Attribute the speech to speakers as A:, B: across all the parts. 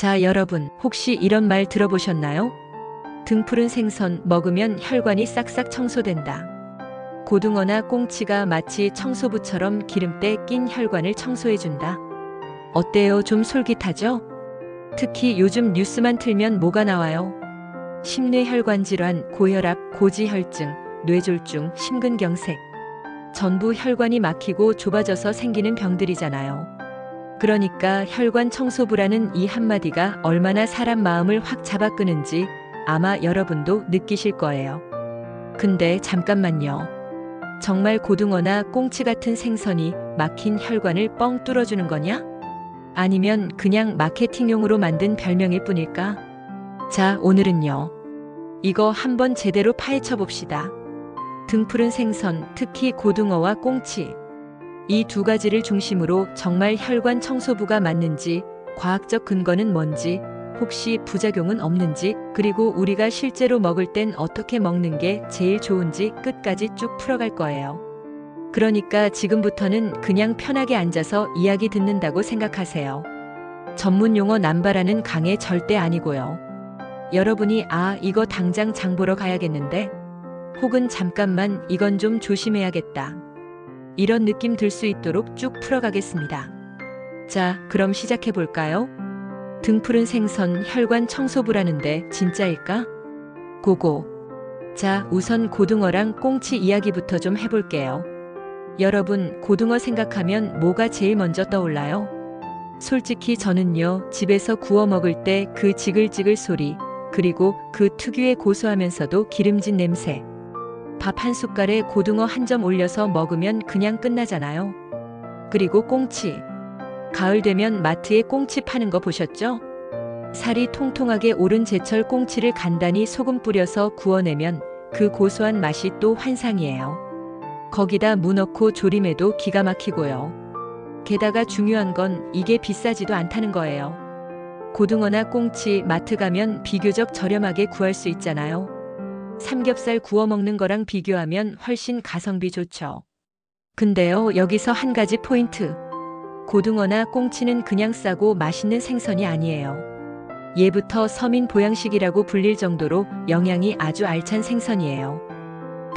A: 자, 여러분, 혹시 이런 말 들어보셨나요? 등푸른 생선 먹으면 혈관이 싹싹 청소된다. 고등어나 꽁치가 마치 청소부처럼 기름때 낀 혈관을 청소해준다. 어때요? 좀 솔깃하죠? 특히 요즘 뉴스만 틀면 뭐가 나와요? 심뇌혈관 질환, 고혈압, 고지혈증, 뇌졸중, 심근경색. 전부 혈관이 막히고 좁아져서 생기는 병들이잖아요. 그러니까 혈관 청소부라는 이 한마디가 얼마나 사람 마음을 확 잡아끄는지 아마 여러분도 느끼실 거예요. 근데 잠깐만요. 정말 고등어나 꽁치 같은 생선이 막힌 혈관을 뻥 뚫어주는 거냐? 아니면 그냥 마케팅용으로 만든 별명일 뿐일까? 자, 오늘은요. 이거 한번 제대로 파헤쳐 봅시다. 등푸른 생선, 특히 고등어와 꽁치. 이 두 가지를 중심으로 정말 혈관 청소부가 맞는지, 과학적 근거는 뭔지, 혹시 부작용은 없는지, 그리고 우리가 실제로 먹을 땐 어떻게 먹는 게 제일 좋은지 끝까지 쭉 풀어갈 거예요. 그러니까 지금부터는 그냥 편하게 앉아서 이야기 듣는다고 생각하세요. 전문 용어 남발하는 강의 절대 아니고요. 여러분이 이거 당장 장 보러 가야겠는데? 혹은 잠깐만 이건 좀 조심해야겠다. 이런 느낌 들 수 있도록 쭉 풀어가겠습니다. 자, 그럼 시작해 볼까요? 등푸른 생선 혈관 청소부라는데 진짜일까? 고고. 자, 우선 고등어랑 꽁치 이야기부터 좀 해볼게요. 여러분, 고등어 생각하면 뭐가 제일 먼저 떠올라요? 솔직히 저는요, 집에서 구워 먹을 때 그 지글지글 소리, 그리고 그 특유의 고소하면서도 기름진 냄새. 밥 한 숟갈에 고등어 한 점 올려서 먹으면 그냥 끝나잖아요. 그리고 꽁치. 가을 되면 마트에 꽁치 파는 거 보셨죠? 살이 통통하게 오른 제철 꽁치를 간단히 소금 뿌려서 구워내면 그 고소한 맛이 또 환상이에요. 거기다 무 넣고 조림해도 기가 막히고요. 게다가 중요한 건 이게 비싸지도 않다는 거예요. 고등어나 꽁치 마트 가면 비교적 저렴하게 구할 수 있잖아요. 삼겹살 구워 먹는 거랑 비교하면 훨씬 가성비 좋죠. 근데요, 여기서 한 가지 포인트. 고등어나 꽁치는 그냥 싸고 맛있는 생선이 아니에요. 예부터 서민 보양식이라고 불릴 정도로 영양이 아주 알찬 생선이에요.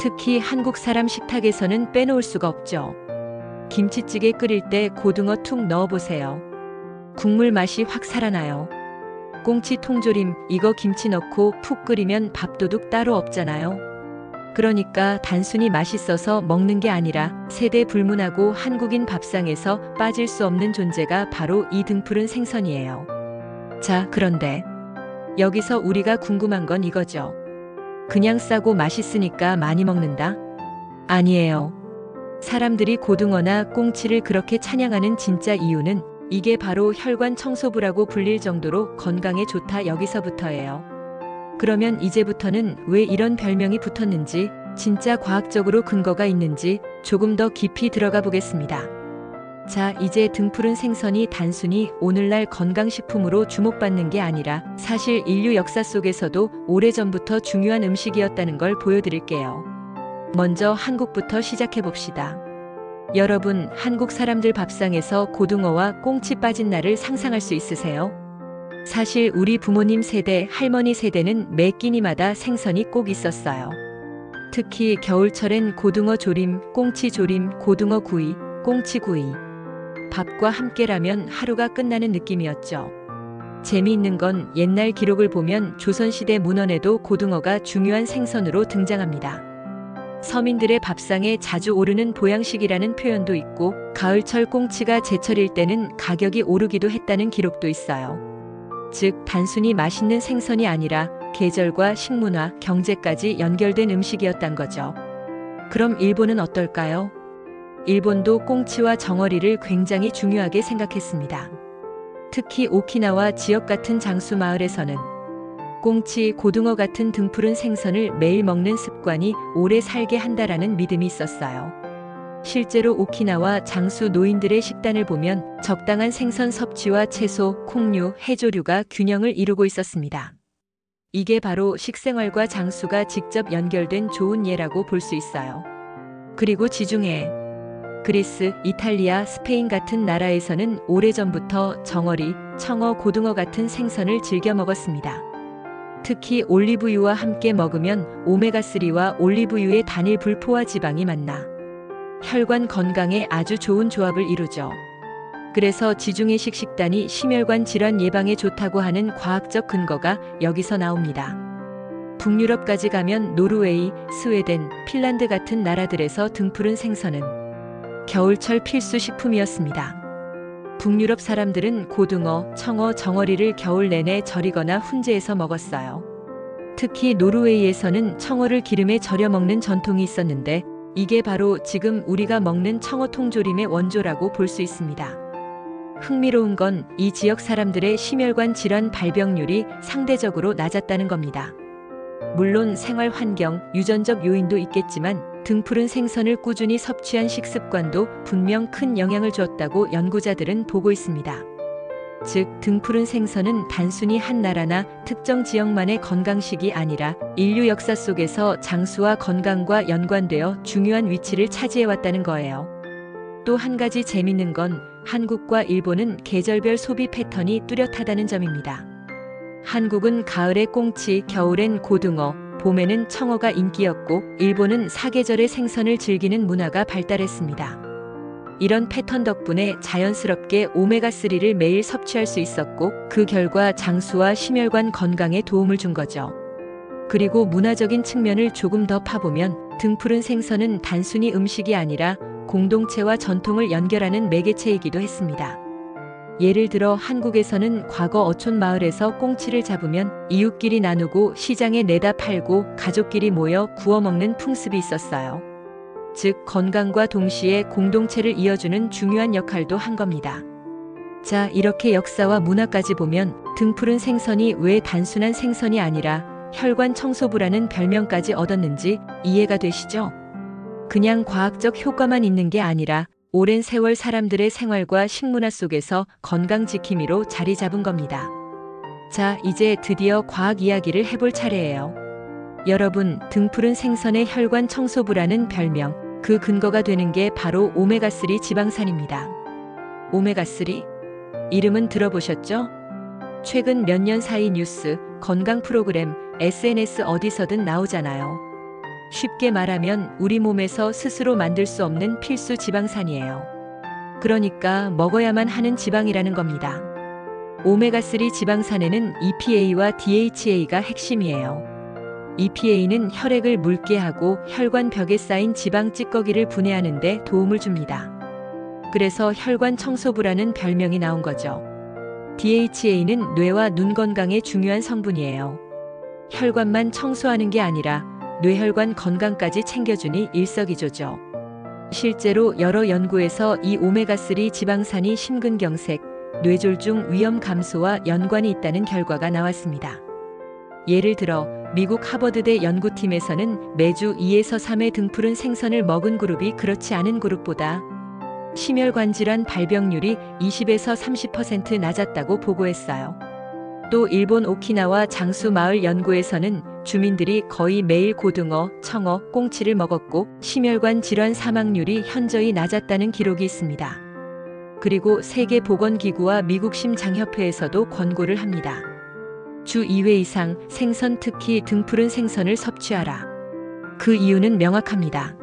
A: 특히 한국 사람 식탁에서는 빼놓을 수가 없죠. 김치찌개 끓일 때 고등어 툭 넣어보세요. 국물 맛이 확 살아나요. 꽁치 통조림, 이거 김치 넣고 푹 끓이면 밥도둑 따로 없잖아요. 그러니까 단순히 맛있어서 먹는 게 아니라 세대 불문하고 한국인 밥상에서 빠질 수 없는 존재가 바로 이 등푸른 생선이에요. 자, 그런데 여기서 우리가 궁금한 건 이거죠. 그냥 싸고 맛있으니까 많이 먹는다? 아니에요. 사람들이 고등어나 꽁치를 그렇게 찬양하는 진짜 이유는 이게 바로 혈관 청소부라고 불릴 정도로 건강에 좋다 여기서부터예요. 그러면 이제부터는 왜 이런 별명이 붙었는지, 진짜 과학적으로 근거가 있는지 조금 더 깊이 들어가 보겠습니다. 자, 이제 등푸른 생선이 단순히 오늘날 건강식품으로 주목받는 게 아니라 사실 인류 역사 속에서도 오래전부터 중요한 음식이었다는 걸 보여드릴게요. 먼저 한국부터 시작해 봅시다. 여러분, 한국 사람들 밥상에서 고등어와 꽁치 빠진 날을 상상할 수 있으세요? 사실 우리 부모님 세대, 할머니 세대는 매 끼니마다 생선이 꼭 있었어요. 특히 겨울철엔 고등어 조림, 꽁치 조림, 고등어 구이, 꽁치 구이. 밥과 함께라면 하루가 끝나는 느낌이었죠. 재미있는 건 옛날 기록을 보면 조선시대 문헌에도 고등어가 중요한 생선으로 등장합니다. 서민들의 밥상에 자주 오르는 보양식이라는 표현도 있고, 가을철 꽁치가 제철일 때는 가격이 오르기도 했다는 기록도 있어요. 즉, 단순히 맛있는 생선이 아니라 계절과 식문화, 경제까지 연결된 음식이었단 거죠. 그럼 일본은 어떨까요? 일본도 꽁치와 정어리를 굉장히 중요하게 생각했습니다. 특히 오키나와 지역 같은 장수 마을에서는 꽁치, 고등어 같은 등푸른 생선을 매일 먹는 습관이 오래 살게 한다라는 믿음이 있었어요. 실제로 오키나와 장수 노인들의 식단을 보면 적당한 생선 섭취와 채소, 콩류, 해조류가 균형을 이루고 있었습니다. 이게 바로 식생활과 장수가 직접 연결된 좋은 예라고 볼 수 있어요. 그리고 지중해, 그리스, 이탈리아, 스페인 같은 나라에서는 오래전부터 정어리, 청어, 고등어 같은 생선을 즐겨 먹었습니다. 특히 올리브유와 함께 먹으면 오메가3와 올리브유의 단일 불포화 지방이 만나 혈관 건강에 아주 좋은 조합을 이루죠. 그래서 지중해식 식단이 심혈관 질환 예방에 좋다고 하는 과학적 근거가 여기서 나옵니다. 북유럽까지 가면 노르웨이, 스웨덴, 핀란드 같은 나라들에서 등푸른 생선은 겨울철 필수 식품이었습니다. 북유럽 사람들은 고등어, 청어, 정어리를 겨울 내내 절이거나 훈제해서 먹었어요. 특히 노르웨이에서는 청어를 기름에 절여 먹는 전통이 있었는데 이게 바로 지금 우리가 먹는 청어 통조림의 원조라고 볼 수 있습니다. 흥미로운 건 이 지역 사람들의 심혈관 질환 발병률이 상대적으로 낮았다는 겁니다. 물론 생활 환경, 유전적 요인도 있겠지만 등푸른 생선을 꾸준히 섭취한 식습관도 분명 큰 영향을 주었다고 연구자들은 보고 있습니다. 즉, 등푸른 생선은 단순히 한 나라나 특정 지역만의 건강식이 아니라 인류 역사 속에서 장수와 건강과 연관되어 중요한 위치를 차지해왔다는 거예요. 또 한 가지 재밌는 건 한국과 일본은 계절별 소비 패턴이 뚜렷하다는 점입니다. 한국은 가을에 꽁치, 겨울엔 고등어, 봄에는 청어가 인기였고 일본은 사계절의 생선을 즐기는 문화가 발달했습니다. 이런 패턴 덕분에 자연스럽게 오메가3를 매일 섭취할 수 있었고 그 결과 장수와 심혈관 건강에 도움을 준 거죠. 그리고 문화적인 측면을 조금 더 파보면 등푸른 생선은 단순히 음식이 아니라 공동체와 전통을 연결하는 매개체이기도 했습니다. 예를 들어 한국에서는 과거 어촌 마을에서 꽁치를 잡으면 이웃끼리 나누고 시장에 내다 팔고 가족끼리 모여 구워 먹는 풍습이 있었어요. 즉, 건강과 동시에 공동체를 이어주는 중요한 역할도 한 겁니다. 자, 이렇게 역사와 문화까지 보면 등푸른 생선이 왜 단순한 생선이 아니라 혈관 청소부라는 별명까지 얻었는지 이해가 되시죠? 그냥 과학적 효과만 있는 게 아니라 오랜 세월 사람들의 생활과 식문화 속에서 건강 지킴이로 자리 잡은 겁니다. 자, 이제 드디어 과학 이야기를 해볼 차례예요. 여러분, 등푸른 생선의 혈관 청소부라는 별명, 그 근거가 되는 게 바로 오메가3 지방산입니다. 오메가3? 이름은 들어보셨죠? 최근 몇 년 사이 뉴스, 건강 프로그램, SNS 어디서든 나오잖아요. 쉽게 말하면 우리 몸에서 스스로 만들 수 없는 필수 지방산이에요. 그러니까 먹어야만 하는 지방이라는 겁니다. 오메가3 지방산에는 EPA와 DHA가 핵심이에요. EPA는 혈액을 묽게 하고 혈관 벽에 쌓인 지방 찌꺼기를 분해하는 데 도움을 줍니다. 그래서 혈관 청소부라는 별명이 나온 거죠. DHA는 뇌와 눈 건강에 중요한 성분이에요. 혈관만 청소하는 게 아니라 뇌혈관 건강까지 챙겨주니 일석이조죠. 실제로 여러 연구에서 이 오메가3 지방산이 심근경색, 뇌졸중 위험 감소와 연관이 있다는 결과가 나왔습니다. 예를 들어 미국 하버드대 연구팀에서는 매주 2에서 3회 등푸른 생선을 먹은 그룹이 그렇지 않은 그룹보다 심혈관 질환 발병률이 20에서 30% 낮았다고 보고했어요. 또 일본 오키나와 장수 마을 연구에서는 주민들이 거의 매일 고등어, 청어, 꽁치를 먹었고 심혈관 질환 사망률이 현저히 낮았다는 기록이 있습니다. 그리고 세계보건기구와 미국 심장협회에서도 권고를 합니다. 주 2회 이상 생선, 특히 등푸른 생선을 섭취하라. 그 이유는 명확합니다.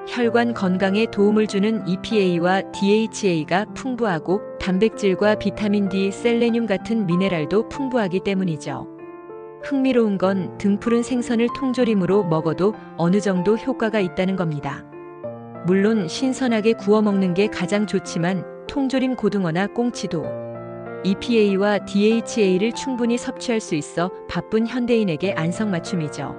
A: 혈관 건강에 도움을 주는 EPA와 DHA가 풍부하고 단백질과 비타민 D, 셀레늄 같은 미네랄도 풍부하기 때문이죠. 흥미로운 건 등푸른 생선을 통조림으로 먹어도 어느 정도 효과가 있다는 겁니다. 물론 신선하게 구워 먹는 게 가장 좋지만 통조림 고등어나 꽁치도 EPA와 DHA를 충분히 섭취할 수 있어 바쁜 현대인에게 안성맞춤이죠.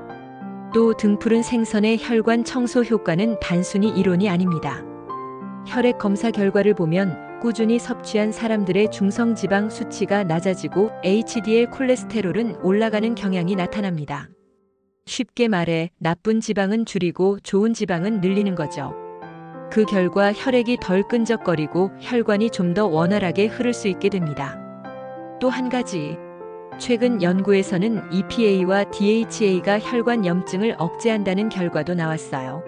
A: 또 등푸른 생선의 혈관 청소 효과는 단순히 이론이 아닙니다. 혈액 검사 결과를 보면 꾸준히 섭취한 사람들의 중성지방 수치가 낮아지고 HDL 콜레스테롤은 올라가는 경향이 나타납니다. 쉽게 말해 나쁜 지방은 줄이고 좋은 지방은 늘리는 거죠. 그 결과 혈액이 덜 끈적거리고 혈관이 좀 더 원활하게 흐를 수 있게 됩니다. 또 한 가지, 최근 연구에서는 EPA와 DHA가 혈관 염증을 억제한다는 결과도 나왔어요.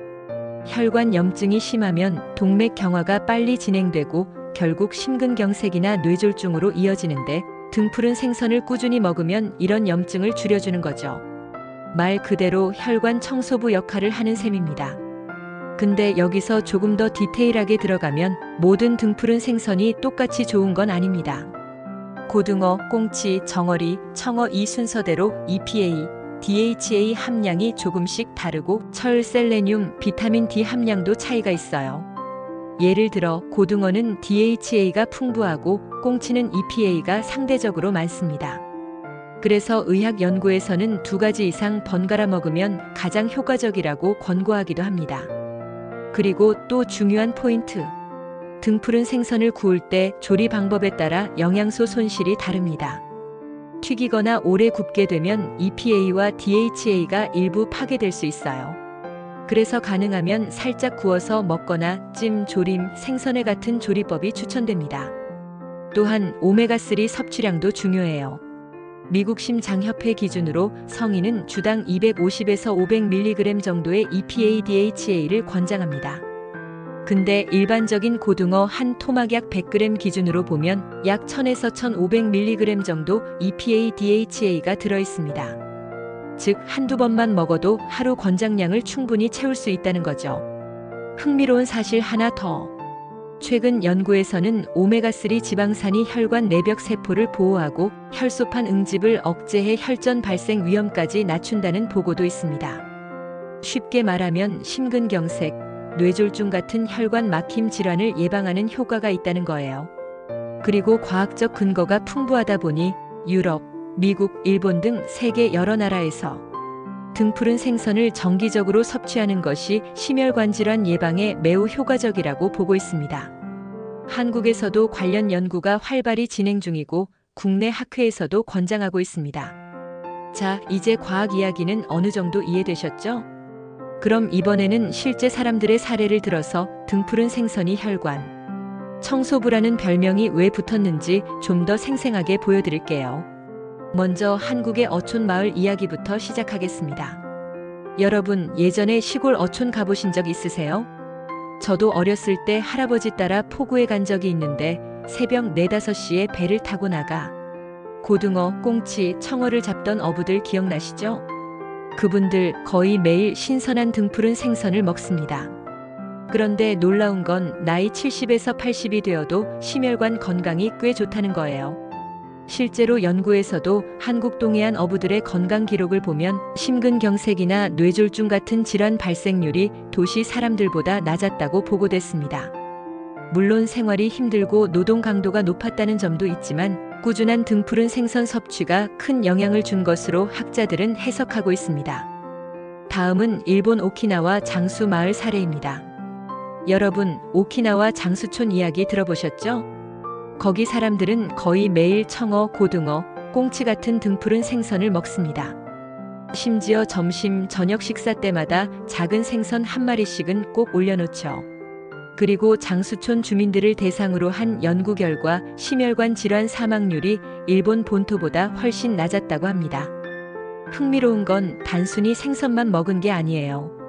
A: 혈관 염증이 심하면 동맥 경화가 빨리 진행되고 결국 심근경색이나 뇌졸중으로 이어지는데 등푸른 생선을 꾸준히 먹으면 이런 염증을 줄여주는 거죠. 말 그대로 혈관 청소부 역할을 하는 셈입니다. 근데 여기서 조금 더 디테일하게 들어가면 모든 등푸른 생선이 똑같이 좋은 건 아닙니다. 고등어, 꽁치, 정어리, 청어 이 순서대로 EPA, DHA 함량이 조금씩 다르고 철, 셀레늄, 비타민 D 함량도 차이가 있어요. 예를 들어 고등어는 DHA가 풍부하고 꽁치는 EPA가 상대적으로 많습니다. 그래서 의학 연구에서는 2가지 이상 번갈아 먹으면 가장 효과적이라고 권고하기도 합니다. 그리고 또 중요한 포인트. 등푸른 생선을 구울 때 조리 방법에 따라 영양소 손실이 다릅니다. 튀기거나 오래 굽게 되면 EPA와 DHA가 일부 파괴될 수 있어요. 그래서 가능하면 살짝 구워서 먹거나 찜, 조림, 생선회 같은 조리법이 추천됩니다. 또한 오메가3 섭취량도 중요해요. 미국 심장협회 기준으로 성인은 주당 250에서 500mg 정도의 EPA, DHA를 권장합니다. 근데 일반적인 고등어 한 토막약 100g 기준으로 보면 약 1000에서 1500mg 정도 EPA, DHA가 들어있습니다. 즉 한두 번만 먹어도 하루 권장량을 충분히 채울 수 있다는 거죠. 흥미로운 사실 하나 더. 최근 연구에서는 오메가3 지방산이 혈관 내벽 세포를 보호하고 혈소판 응집을 억제해 혈전 발생 위험까지 낮춘다는 보고도 있습니다. 쉽게 말하면 심근경색, 뇌졸중 같은 혈관 막힘 질환을 예방하는 효과가 있다는 거예요. 그리고 과학적 근거가 풍부하다 보니 유럽, 미국, 일본 등 세계 여러 나라에서 등푸른 생선을 정기적으로 섭취하는 것이 심혈관 질환 예방에 매우 효과적이라고 보고 있습니다. 한국에서도 관련 연구가 활발히 진행 중이고 국내 학회에서도 권장하고 있습니다. 자, 이제 과학 이야기는 어느 정도 이해되셨죠? 그럼 이번에는 실제 사람들의 사례를 들어서 등푸른 생선이 혈관 청소부라는 별명이 왜 붙었는지 좀 더 생생하게 보여드릴게요. 먼저 한국의 어촌 마을 이야기부터 시작하겠습니다. 여러분, 예전에 시골 어촌 가보신 적 있으세요? 저도 어렸을 때 할아버지 따라 포구에 간 적이 있는데 새벽 4, 5시에 배를 타고 나가 고등어, 꽁치, 청어를 잡던 어부들 기억나시죠? 그분들 거의 매일 신선한 등푸른 생선을 먹습니다. 그런데 놀라운 건 나이 70에서 80이 되어도 심혈관 건강이 꽤 좋다는 거예요. 실제로 연구에서도 한국 동해안 어부들의 건강 기록을 보면 심근경색이나 뇌졸중 같은 질환 발생률이 도시 사람들보다 낮았다고 보고됐습니다. 물론 생활이 힘들고 노동 강도가 높았다는 점도 있지만 꾸준한 등푸른 생선 섭취가 큰 영향을 준 것으로 학자들은 해석하고 있습니다. 다음은 일본 오키나와 장수 마을 사례입니다. 여러분, 오키나와 장수촌 이야기 들어보셨죠? 거기 사람들은 거의 매일 청어, 고등어, 꽁치 같은 등푸른 생선을 먹습니다. 심지어 점심, 저녁 식사 때마다 작은 생선 한 마리씩은 꼭 올려놓죠. 그리고 장수촌 주민들을 대상으로 한 연구 결과 심혈관 질환 사망률이 일본 본토보다 훨씬 낮았다고 합니다. 흥미로운 건 단순히 생선만 먹은 게 아니에요.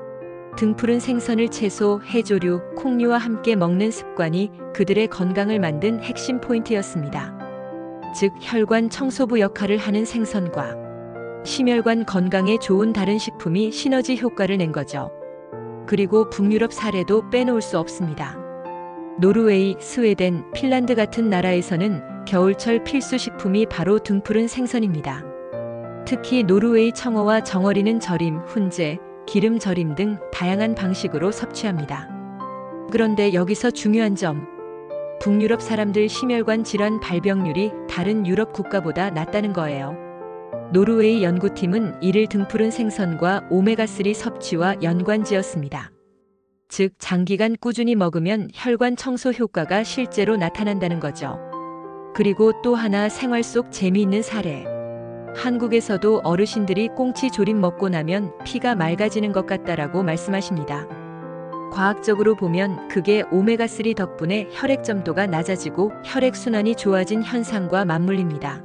A: 등푸른 생선을 채소, 해조류, 콩류와 함께 먹는 습관이 그들의 건강을 만든 핵심 포인트였습니다. 즉, 혈관 청소부 역할을 하는 생선과 심혈관 건강에 좋은 다른 식품이 시너지 효과를 낸 거죠. 그리고 북유럽 사례도 빼놓을 수 없습니다. 노르웨이, 스웨덴, 핀란드 같은 나라에서는 겨울철 필수 식품이 바로 등푸른 생선입니다. 특히 노르웨이 청어와 정어리는 절임, 훈제, 기름 절임 등 다양한 방식으로 섭취합니다. 그런데 여기서 중요한 점, 북유럽 사람들 심혈관 질환 발병률이 다른 유럽 국가보다 낮다는 거예요. 노르웨이 연구팀은 이를 등푸른 생선과 오메가3 섭취와 연관지었습니다. 즉, 장기간 꾸준히 먹으면 혈관 청소 효과가 실제로 나타난다는 거죠. 그리고 또 하나 생활 속 재미있는 사례. 한국에서도 어르신들이 꽁치 조림 먹고 나면 피가 맑아지는 것 같다라고 말씀하십니다. 과학적으로 보면 그게 오메가3 덕분에 혈액 점도가 낮아지고 혈액순환이 좋아진 현상과 맞물립니다.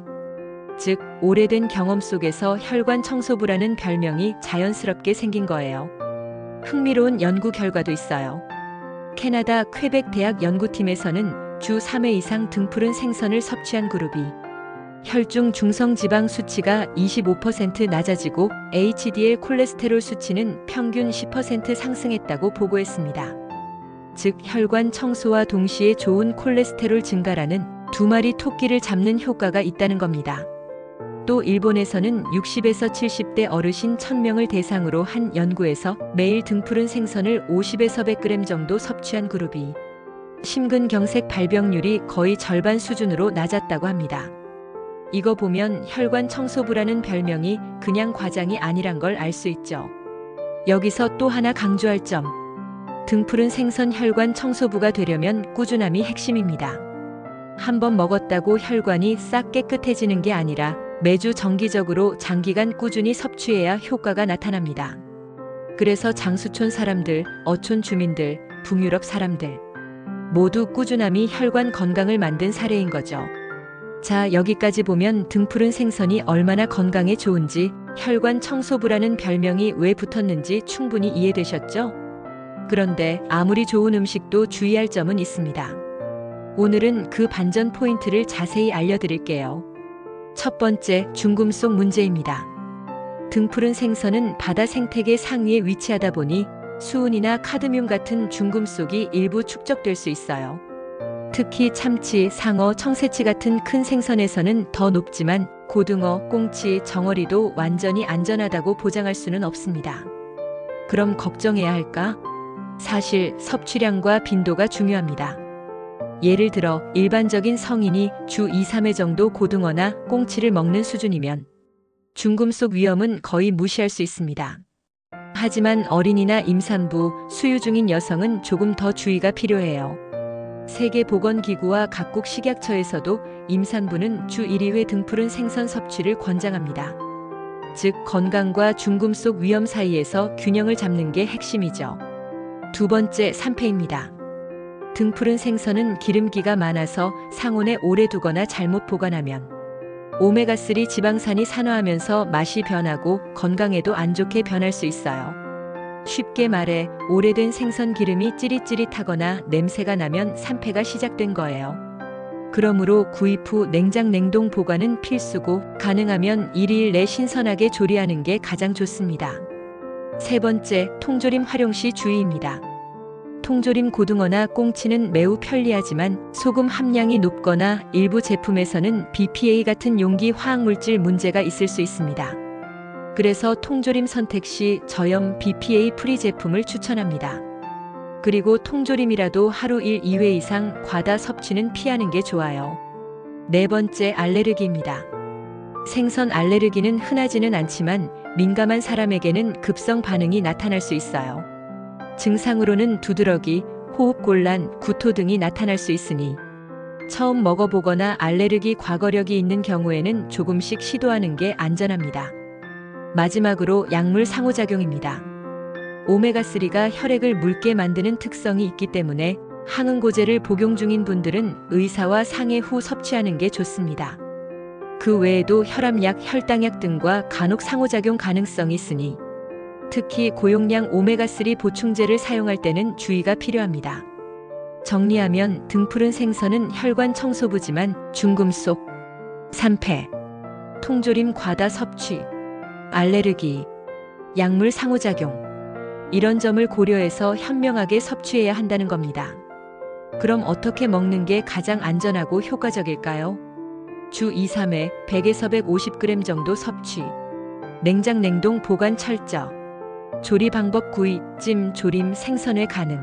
A: 즉, 오래된 경험 속에서 혈관 청소부라는 별명이 자연스럽게 생긴 거예요. 흥미로운 연구 결과도 있어요. 캐나다 퀘벡 대학 연구팀에서는 주 3회 이상 등푸른 생선을 섭취한 그룹이 혈중 중성지방 수치가 25% 낮아지고 HDL 콜레스테롤 수치는 평균 10% 상승했다고 보고했습니다. 즉 혈관 청소와 동시에 좋은 콜레스테롤 증가라는 두 마리 토끼를 잡는 효과가 있다는 겁니다. 또 일본에서는 60에서 70대 어르신 1000명을 대상으로 한 연구에서 매일 등푸른 생선을 50에서 100g 정도 섭취한 그룹이 심근경색 발병률이 거의 절반 수준으로 낮았다고 합니다. 이거 보면 혈관 청소부라는 별명이 그냥 과장이 아니란 걸 알 수 있죠. 여기서 또 하나 강조할 점. 등푸른 생선 혈관 청소부가 되려면 꾸준함이 핵심입니다. 한번 먹었다고 혈관이 싹 깨끗해지는 게 아니라 매주 정기적으로 장기간 꾸준히 섭취해야 효과가 나타납니다. 그래서 장수촌 사람들, 어촌 주민들, 북유럽 사람들 모두 꾸준함이 혈관 건강을 만든 사례인 거죠. 자, 여기까지 보면 등푸른 생선이 얼마나 건강에 좋은지, 혈관 청소부라는 별명이 왜 붙었는지 충분히 이해되셨죠? 그런데 아무리 좋은 음식도 주의할 점은 있습니다. 오늘은 그 반전 포인트를 자세히 알려드릴게요. 첫 번째, 중금속 문제입니다. 등푸른 생선은 바다 생태계 상위에 위치하다 보니 수은이나 카드뮴 같은 중금속이 일부 축적될 수 있어요. 특히 참치, 상어, 청새치 같은 큰 생선에서는 더 높지만 고등어, 꽁치, 정어리도 완전히 안전하다고 보장할 수는 없습니다. 그럼 걱정해야 할까? 사실 섭취량과 빈도가 중요합니다. 예를 들어 일반적인 성인이 주 2, 3회 정도 고등어나 꽁치를 먹는 수준이면 중금속 위험은 거의 무시할 수 있습니다. 하지만 어린이나 임산부, 수유 중인 여성은 조금 더 주의가 필요해요. 세계보건기구와 각국 식약처에서도 임산부는 주 1, 2회 등푸른 생선 섭취를 권장합니다. 즉 건강과 중금속 위험 사이에서 균형을 잡는 게 핵심이죠. 두 번째, 산패입니다. 등푸른 생선은 기름기가 많아서 상온에 오래 두거나 잘못 보관하면 오메가3 지방산이 산화하면서 맛이 변하고 건강에도 안 좋게 변할 수 있어요. 쉽게 말해 오래된 생선 기름이 찌릿찌릿하거나 냄새가 나면 산패가 시작된 거예요. 그러므로 구입 후 냉장 냉동 보관은 필수고 가능하면 1, 2일 내 신선하게 조리하는 게 가장 좋습니다. 세 번째, 통조림 활용 시 주의입니다. 통조림 고등어나 꽁치는 매우 편리하지만 소금 함량이 높거나 일부 제품에서는 BPA 같은 용기 화학물질 문제가 있을 수 있습니다. 그래서 통조림 선택 시 저염 BPA 프리 제품을 추천합니다. 그리고 통조림이라도 하루 1, 2회 이상 과다 섭취는 피하는 게 좋아요. 네 번째, 알레르기입니다. 생선 알레르기는 흔하지는 않지만 민감한 사람에게는 급성 반응이 나타날 수 있어요. 증상으로는 두드러기, 호흡곤란, 구토 등이 나타날 수 있으니 처음 먹어보거나 알레르기 과거력이 있는 경우에는 조금씩 시도하는 게 안전합니다. 마지막으로 약물 상호작용입니다. 오메가3가 혈액을 묽게 만드는 특성이 있기 때문에 항응고제를 복용 중인 분들은 의사와 상의 후 섭취하는 게 좋습니다. 그 외에도 혈압약, 혈당약 등과 간혹 상호작용 가능성이 있으니 특히 고용량 오메가3 보충제를 사용할 때는 주의가 필요합니다. 정리하면 등푸른 생선은 혈관 청소부지만 중금속, 산패, 통조림 과다 섭취, 알레르기, 약물 상호작용 이런 점을 고려해서 현명하게 섭취해야 한다는 겁니다. 그럼 어떻게 먹는 게 가장 안전하고 효과적일까요? 주 2, 3회 100에서 150g 정도 섭취, 냉장 냉동 보관 철저, 조리 방법 구이, 찜, 조림, 생선회 가능,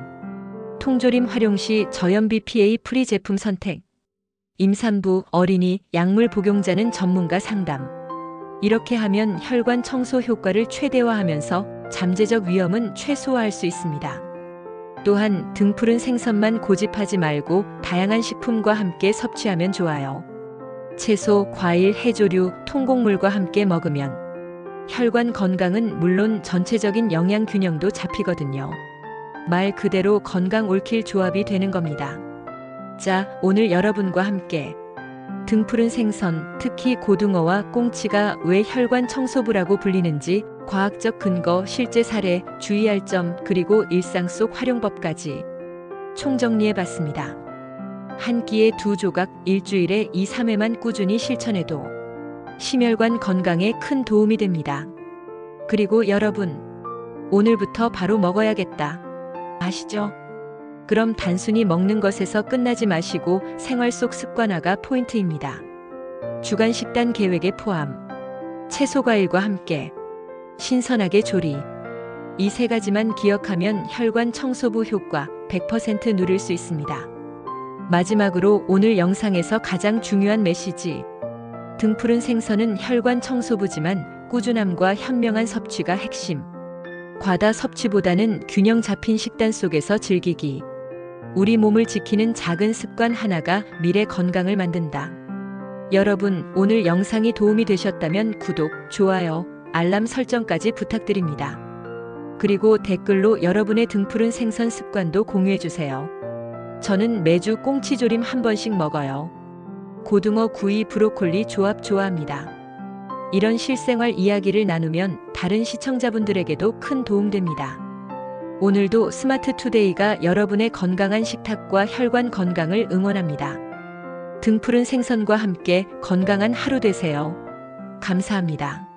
A: 통조림 활용 시 저염 BPA 프리 제품 선택, 임산부, 어린이, 약물 복용자는 전문가 상담. 이렇게 하면 혈관 청소 효과를 최대화하면서 잠재적 위험은 최소화할 수 있습니다. 또한 등푸른 생선만 고집하지 말고 다양한 식품과 함께 섭취하면 좋아요. 채소, 과일, 해조류, 통곡물과 함께 먹으면 혈관 건강은 물론 전체적인 영양 균형도 잡히거든요. 말 그대로 건강 올킬 조합이 되는 겁니다. 자, 오늘 여러분과 함께 등푸른 생선, 특히 고등어와 꽁치가 왜 혈관 청소부라고 불리는지 과학적 근거, 실제 사례, 주의할 점, 그리고 일상 속 활용법까지 총정리해봤습니다. 한 끼에 2조각, 일주일에 2, 3회만 꾸준히 실천해도 심혈관 건강에 큰 도움이 됩니다. 그리고 여러분, 오늘부터 바로 먹어야겠다. 아시죠? 그럼 단순히 먹는 것에서 끝나지 마시고 생활 속 습관화가 포인트입니다. 주간 식단 계획에 포함, 채소 과일과 함께 신선하게 조리. 이 3가지만 기억하면 혈관 청소부 효과 100% 누릴 수 있습니다. 마지막으로 오늘 영상에서 가장 중요한 메시지. 등푸른 생선은 혈관 청소부지만 꾸준함과 현명한 섭취가 핵심. 과다 섭취보다는 균형 잡힌 식단 속에서 즐기기. 우리 몸을 지키는 작은 습관 하나가 미래 건강을 만든다. 여러분, 오늘 영상이 도움이 되셨다면 구독, 좋아요, 알람 설정까지 부탁드립니다. 그리고 댓글로 여러분의 등푸른 생선 습관도 공유해주세요. 저는 매주 꽁치조림 한 번씩 먹어요. 고등어, 구이, 브로콜리 조합 좋아합니다. 이런 실생활 이야기를 나누면 다른 시청자분들에게도 큰 도움됩니다. 오늘도 스마트 투데이가 여러분의 건강한 식탁과 혈관 건강을 응원합니다. 등푸른 생선과 함께 건강한 하루 되세요. 감사합니다.